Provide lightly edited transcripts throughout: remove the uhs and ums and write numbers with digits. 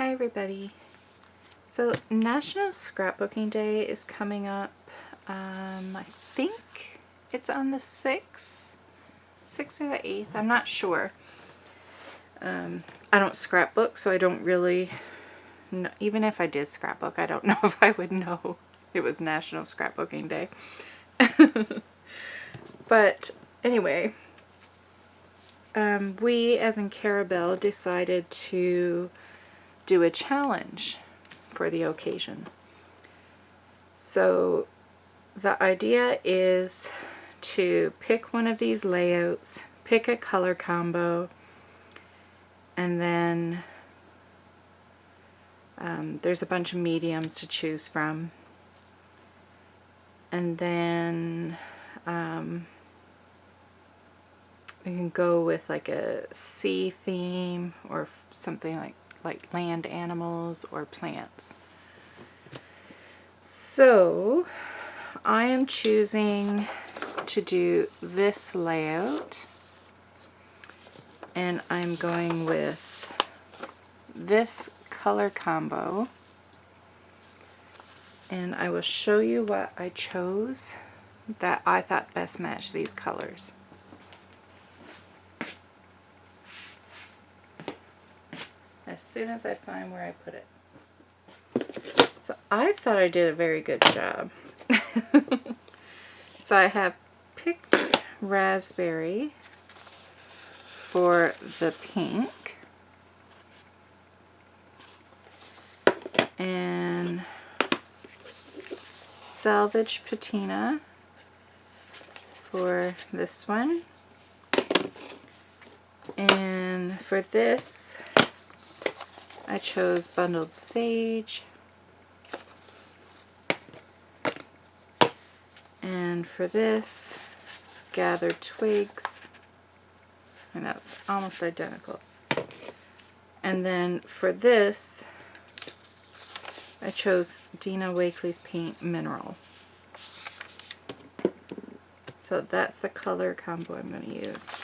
Hi everybody. So National Scrapbooking Day is coming up. I think it's on the 6th or the 8th. I'm not sure. I don't scrapbook, so I don't really know. Even if I did scrapbook, I don't know if I would know it was National Scrapbooking Day. But anyway, we as in Carabelle decided to do a challenge for the occasion. So the idea is to pick one of these layouts, pick a color combo, and then there's a bunch of mediums to choose from. And then we can go with like a sea theme or something like land animals or plants. So I am choosing to do this layout, and I'm going with this color combo, and I will show you what I chose that I thought best matched these colors. As soon as I find where I put it. So I thought I did a very good job. So I have picked raspberry for the pink, and salvage patina for this one, and for this I chose bundled sage, and for this gathered twigs, and that's almost identical. And then for this I chose Dina Wakley's Paint Mineral. So that's the color combo I'm going to use.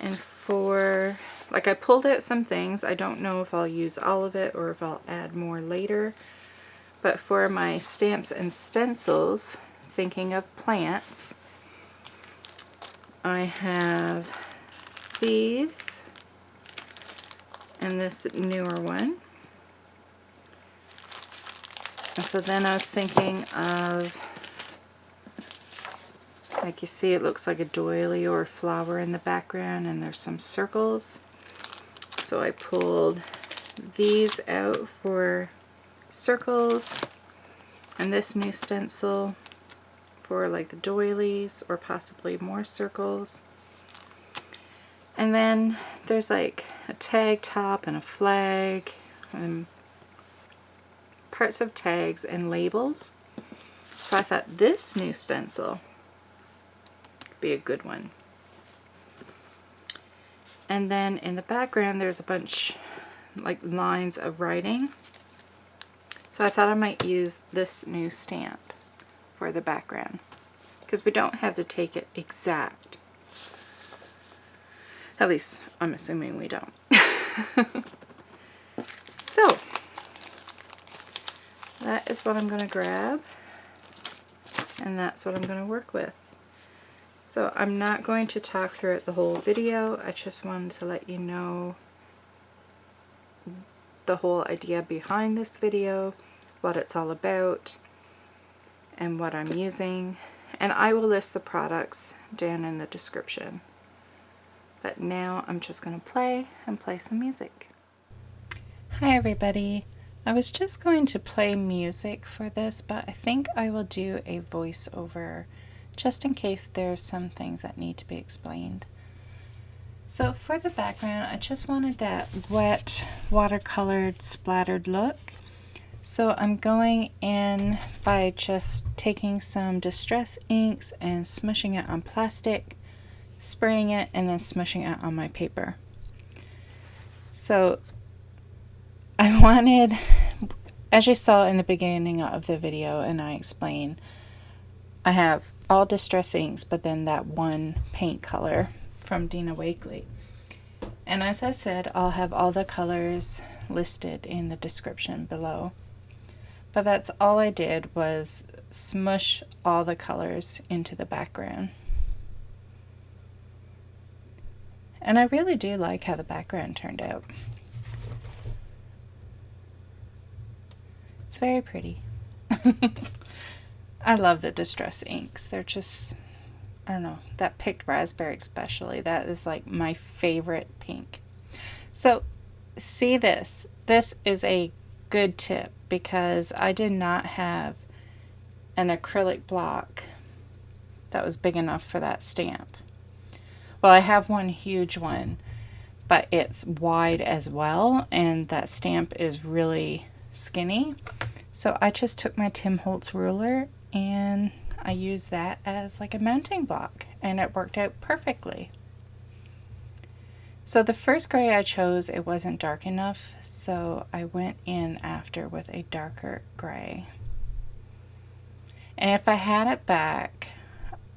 And for, like, I pulled out some things. I don't know if I'll use all of it or if I'll add more later. But for my stamps and stencils, thinking of plants, I have these and this newer one. And so then I was thinking of, like you see, it looks like a doily or a flower in the background, and there's some circles. So I pulled these out for circles, and this new stencil for like the doilies or possibly more circles. And then there's like a tag top and a flag and parts of tags and labels. So I thought this new stencil could be a good one. And then in the background there's a bunch like lines of writing. So I thought I might use this new stamp for the background, because we don't have to take it exact. At least I'm assuming we don't. So that is what I'm going to grab, and that's what I'm going to work with. So I'm not going to talk through it the whole video. I just wanted to let you know the whole idea behind this video, what it's all about, and what I'm using. And I will list the products down in the description. But now I'm just going to play some music. Hi everybody. I was just going to play music for this, but I think I will do a voiceover just in case there's some things that need to be explained. So for the background, I just wanted that wet, watercolored, splattered look. So I'm going in by just taking some distress inks and smushing it on plastic, spraying it, and then smushing it on my paper. So I wanted, as you saw in the beginning of the video and I explained, I have all distress inks, but then that one paint color from Dina Wakley. And as I said, I'll have all the colors listed in the description below. But that's all I did, was smush all the colors into the background. And I really do like how the background turned out. It's very pretty. I love the distress inks. They're just, I don't know, that picked raspberry especially, that is like my favorite pink. So see this. This is a good tip because I did not have an acrylic block that was big enough for that stamp. Well, I have one huge one, but it's wide as well, and that stamp is really skinny. So I just took my Tim Holtz ruler and I used that as like a mounting block, and it worked out perfectly. So the first gray I chose, it wasn't dark enough, so I went in after with a darker gray. And if I had it back,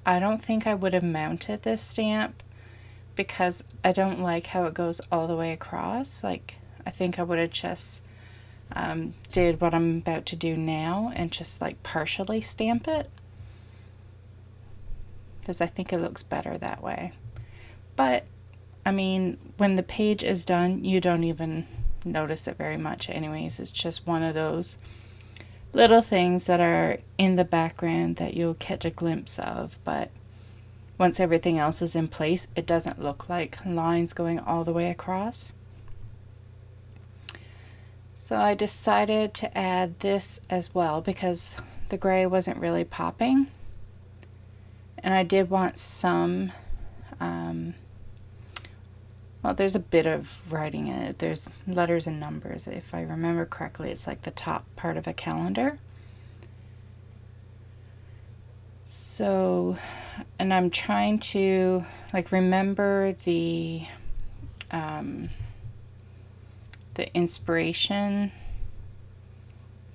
I don't think I would have mounted this stamp because I don't like how it goes all the way across. Like, I think I would have just did what I'm about to do now and just like partially stamp it, because I think it looks better that way. But I mean, when the page is done, you don't even notice it very much anyways. It's just one of those little things that are in the background that you'll catch a glimpse of, but once everything else is in place, it doesn't look like lines going all the way across. So I decided to add this as well because the gray wasn't really popping. And I did want some, well, there's a bit of writing in it. There's letters and numbers. If I remember correctly, it's like the top part of a calendar. So, and I'm trying to like remember the inspiration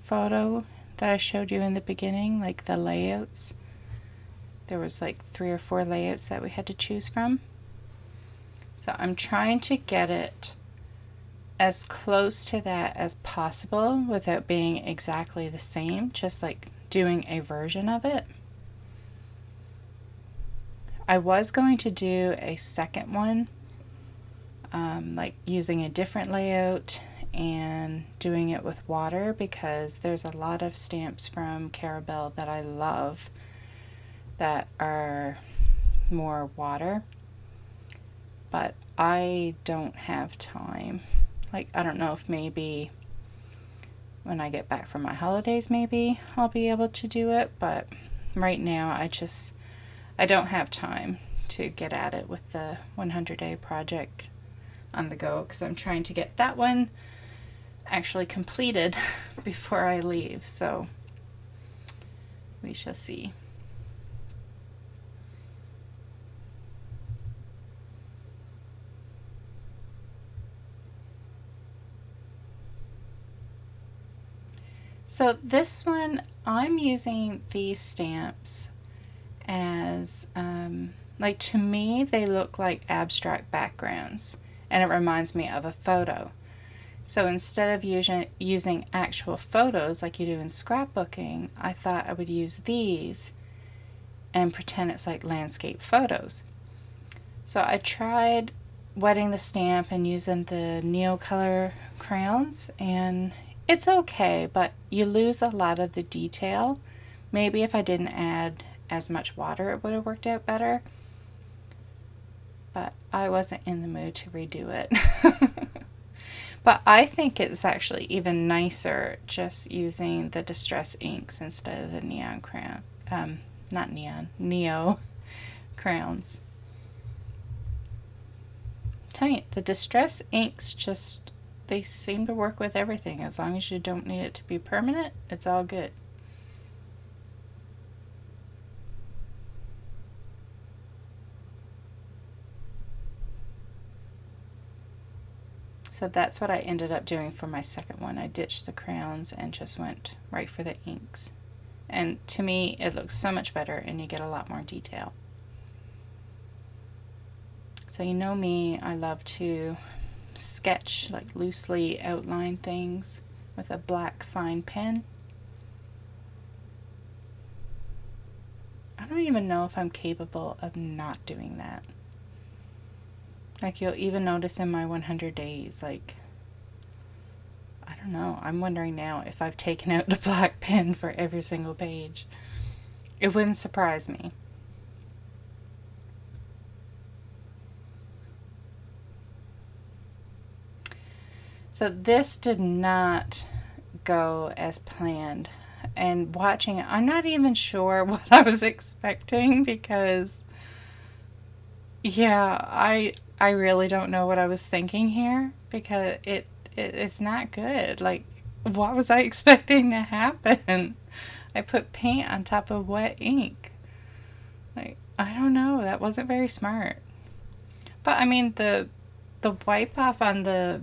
photo that I showed you in the beginning, like the layouts. There was like 3 or 4 layouts that we had to choose from. So I'm trying to get it as close to that as possible without being exactly the same, just like doing a version of it. I was going to do a second one, like using a different layout and doing it with water, because there's a lot of stamps from Carabelle that I love that are more water, but I don't have time. Like, I don't know if maybe when I get back from my holidays, maybe I'll be able to do it, but right now I don't have time to get at it with the 100-day project on the go, because I'm trying to get that one actually completed before I leave, so we shall see. So this one, I'm using these stamps as, like, to me, they look like abstract backgrounds, and it reminds me of a photo. So instead of using actual photos like you do in scrapbooking, I thought I would use these and pretend it's like landscape photos. So I tried wetting the stamp and using the Neocolor crayons, and it's okay, but you lose a lot of the detail. Maybe if I didn't add as much water, it would have worked out better. But I wasn't in the mood to redo it. But I think it's actually even nicer just using the distress inks instead of the neon crayon, not neon, Neo crayons. I'm telling you, the distress inks just, they seem to work with everything. As long as you don't need it to be permanent, it's all good. So that's what I ended up doing for my second one. I ditched the crayons and just went right for the inks. And to me, it looks so much better and you get a lot more detail. So you know me, I love to sketch, like loosely outline things with a black fine pen. I don't even know if I'm capable of not doing that. Like you'll even notice in my 100 days, like, I don't know, I'm wondering now if I've taken out the black pen for every single page. It wouldn't surprise me. So this did not go as planned. And watching it, I'm not even sure what I was expecting because, yeah, I really don't know what I was thinking here because it's not good. Like, what was I expecting to happen? I put paint on top of wet ink. Like, I don't know, that wasn't very smart. But I mean, the wipe off on the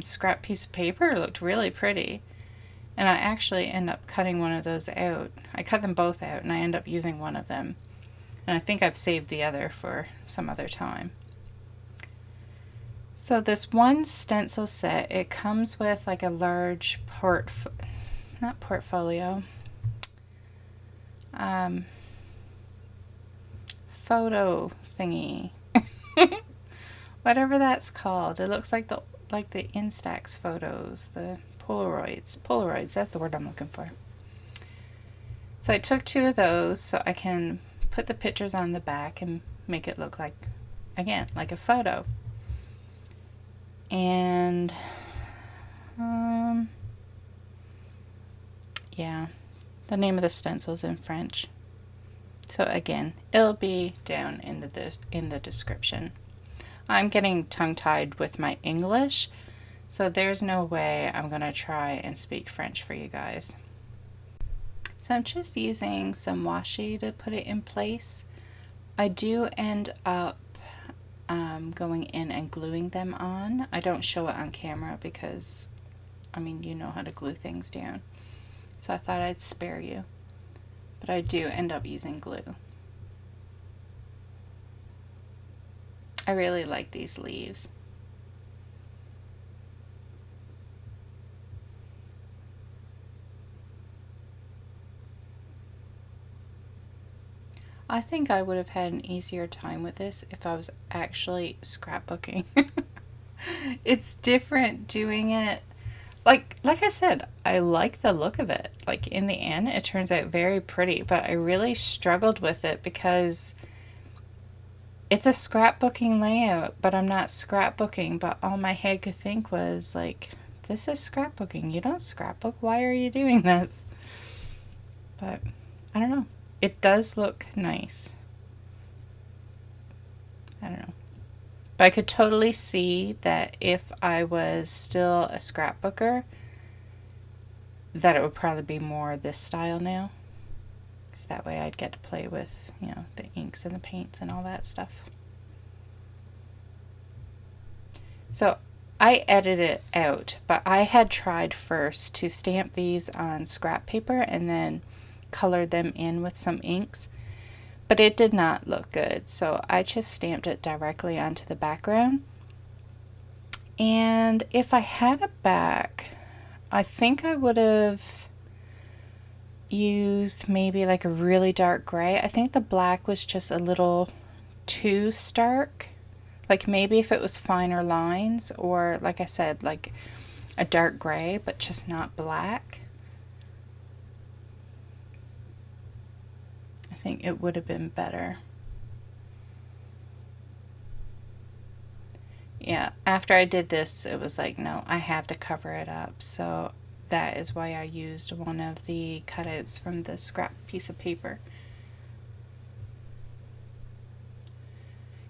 scrap piece of paper looked really pretty. And I actually end up cutting one of those out. I cut them both out and I end up using one of them. And I think I've saved the other for some other time. So this one stencil set, it comes with like a large not portfolio, photo thingy. Whatever that's called. It looks like the Instax photos, the Polaroids, that's the word I'm looking for. So I took 2 of those so I can put the pictures on the back and make it look like, again, like a photo. And yeah, the name of the stencil is in French. So again, it'll be down in the description. I'm getting tongue-tied with my English, so there's no way I'm going to try and speak French for you guys. So I'm just using some washi to put it in place. I do end up going in and gluing them on. I don't show it on camera because, I mean, you know how to glue things down. So I thought I'd spare you. But I do end up using glue. I really like these leaves. I think I would have had an easier time with this if I was actually scrapbooking. It's different doing it. Like I said, I like the look of it. Like in the end, it turns out very pretty, but I really struggled with it because it's a scrapbooking layout, but I'm not scrapbooking. But all my head could think was like, this is scrapbooking. You don't scrapbook. Why are you doing this? But I don't know. It does look nice. I don't know. But I could totally see that if I was still a scrapbooker, that it would probably be more this style now. Because that way I'd get to play with, you know, the inks and the paints and all that stuff. So I edited it out, but I had tried first to stamp these on scrap paper and then color them in with some inks. But it did not look good, so I just stamped it directly onto the background. And if I had a back, I think I would have used maybe like a really dark gray. I think the black was just a little too stark. Like maybe if it was finer lines, or like I said, like a dark gray, but just not black. I think it would have been better. Yeah, after I did this, it was like, no, I have to cover it up. So that is why I used one of the cutouts from the scrap piece of paper.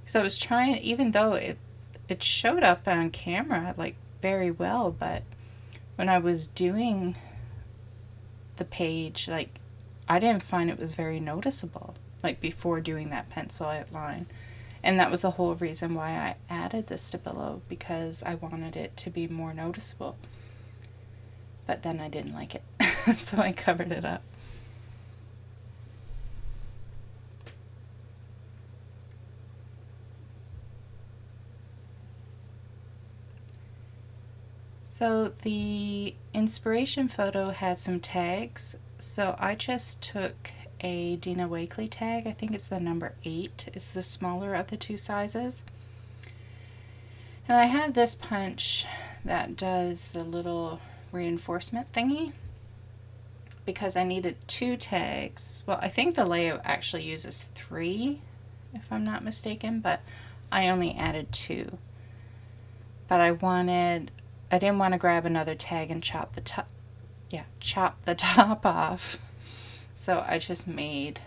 So I was trying, even though it showed up on camera like very well, but when I was doing the page, like I didn't find it was very noticeable, like before doing that pencil outline. And that was the whole reason why I added the Stabilo, because I wanted it to be more noticeable. But then I didn't like it, so I covered it up. So the inspiration photo had some tags, so I just took a Dina Wakley tag. I think it's the number 8. It's the smaller of the two sizes. And I have this punch that does the little reinforcement thingy because I needed 2 tags. Well, I think the layout actually uses 3, if I'm not mistaken, but I only added 2. But I didn't want to grab another tag and chop the top off. So I just made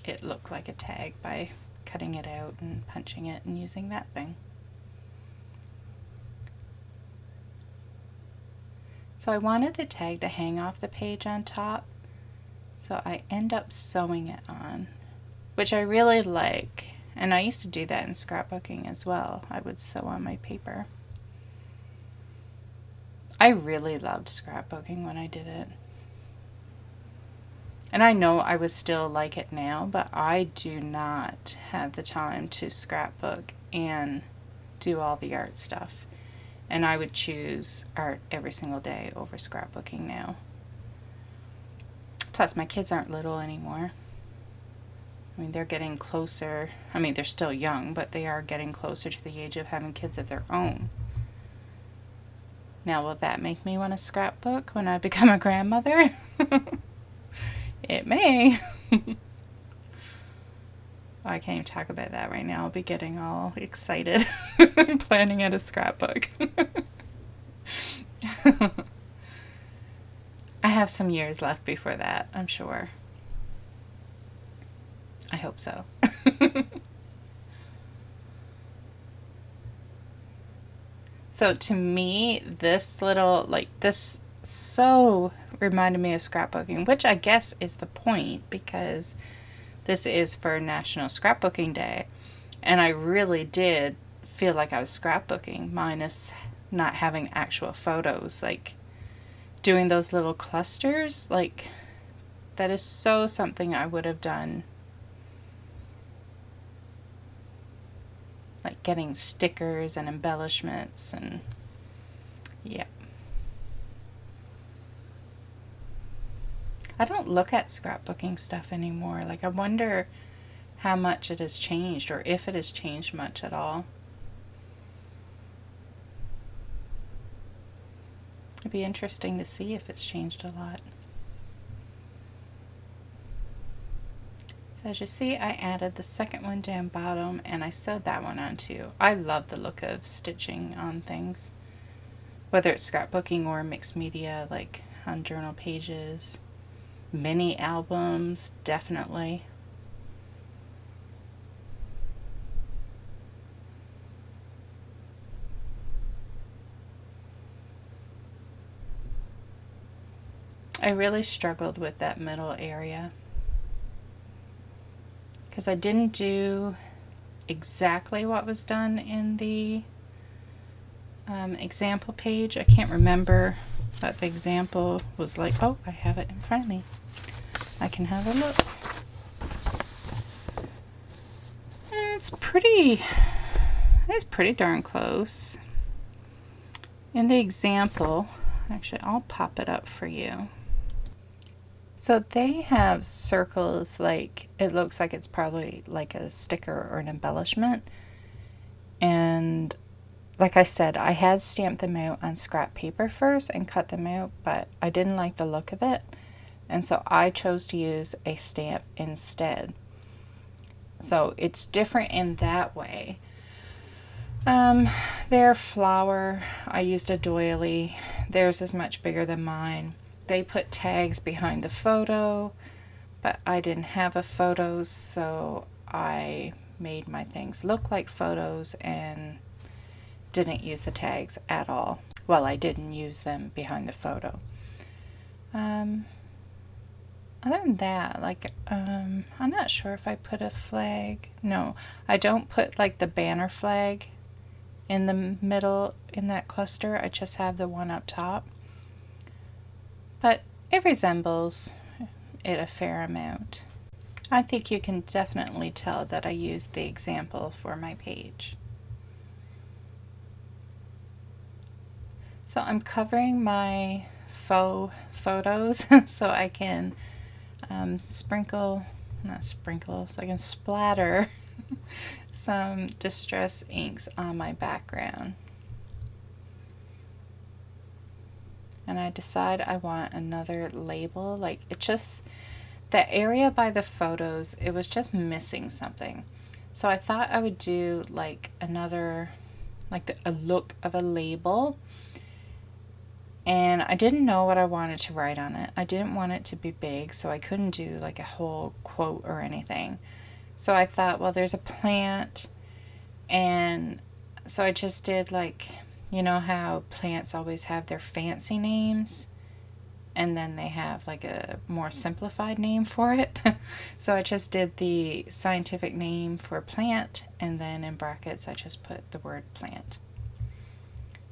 it look like a tag by cutting it out and punching it and using that thing. So I wanted the tag to hang off the page on top, so I end up sewing it on, which I really like, and I used to do that in scrapbooking as well. I would sew on my paper. I really loved scrapbooking when I did it. And I know I would still like it now, but I do not have the time to scrapbook and do all the art stuff. And I would choose art every single day over scrapbooking now. Plus, my kids aren't little anymore. I mean, they're getting closer. I mean, they're still young, but they are getting closer to the age of having kids of their own. Now, will that make me want to scrapbook when I become a grandmother? It may. I can't even talk about that right now. I'll be getting all excited planning out a scrapbook. I have some years left before that, I'm sure. I hope so. So to me, this so reminded me of scrapbooking, which I guess is the point because this is for National Scrapbooking Day, and I really did feel like I was scrapbooking, minus not having actual photos. Like doing those little clusters, like that is so something I would have done. Like getting stickers and embellishments and yeah. I don't look at scrapbooking stuff anymore. Like I wonder how much it has changed or if it has changed much at all. It'd be interesting to see if it's changed a lot. So as you see, I added the second one down bottom and I sewed that one on too. I love the look of stitching on things, whether it's scrapbooking or mixed media, like on journal pages, mini albums, definitely. I really struggled with that middle area because I didn't do exactly what was done in the example page. I can't remember what the example was like. Oh, I have it in front of me. I can have a look. It's pretty darn close. In the example, actually I'll pop it up for you. So they have circles, like it looks like it's probably like a sticker or an embellishment. And like I said, I had stamped them out on scrap paper first and cut them out, but I didn't like the look of it. And so I chose to use a stamp instead. So it's different in that way. Their flower, I used a doily. Theirs is much bigger than mine. They put tags behind the photo, but I didn't have a photo, so I made my things look like photos and didn't use the tags at all. Well, I didn't use them behind the photo. Other than that, like, I'm not sure if I put a flag. No, I don't put like the banner flag in the middle in that cluster. I just have the one up top. But it resembles it a fair amount. I think you can definitely tell that I used the example for my page. So I'm covering my faux photos so I can so I can splatter some distress inks on my background. And I decide I want another label. Like, it just, the area by the photos, it was just missing something. So I thought I would do like another, like a look of a label. And I didn't know what I wanted to write on it. I didn't want it to be big, so I couldn't do like a whole quote or anything. So I thought, well, there's a plant, and so I just did, like, you know how plants always have their fancy names, and then they have like a more simplified name for it. So I just did the scientific name for plant, and then in brackets I just put the word plant,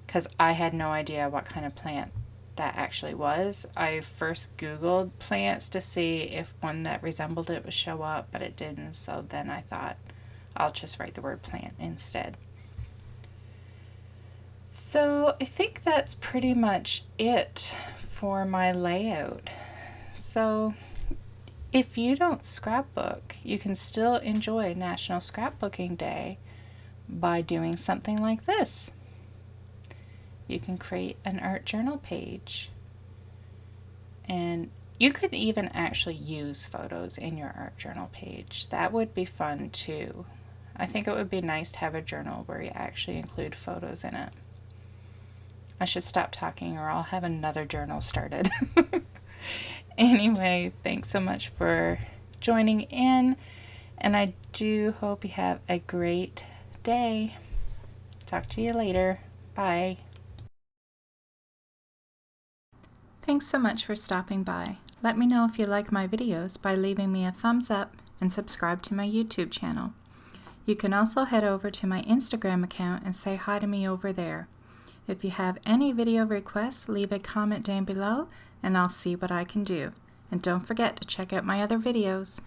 because I had no idea what kind of plant that actually was. I first Googled plants to see if one that resembled it would show up, but it didn't, so then I thought I'll just write the word plant instead. So I think that's pretty much it for my layout. So if you don't scrapbook, you can still enjoy National Scrapbooking Day by doing something like this. You can create an art journal page, and you could even actually use photos in your art journal page. That would be fun too. I think it would be nice to have a journal where you actually include photos in it. I should stop talking or I'll have another journal started. Anyway, thanks so much for joining in, and I do hope you have a great day. Talk to you later. Bye. Thanks so much for stopping by. Let me know if you like my videos by leaving me a thumbs up and subscribe to my YouTube channel. You can also head over to my Instagram account and say hi to me over there. If you have any video requests, leave a comment down below and I'll see what I can do. And don't forget to check out my other videos.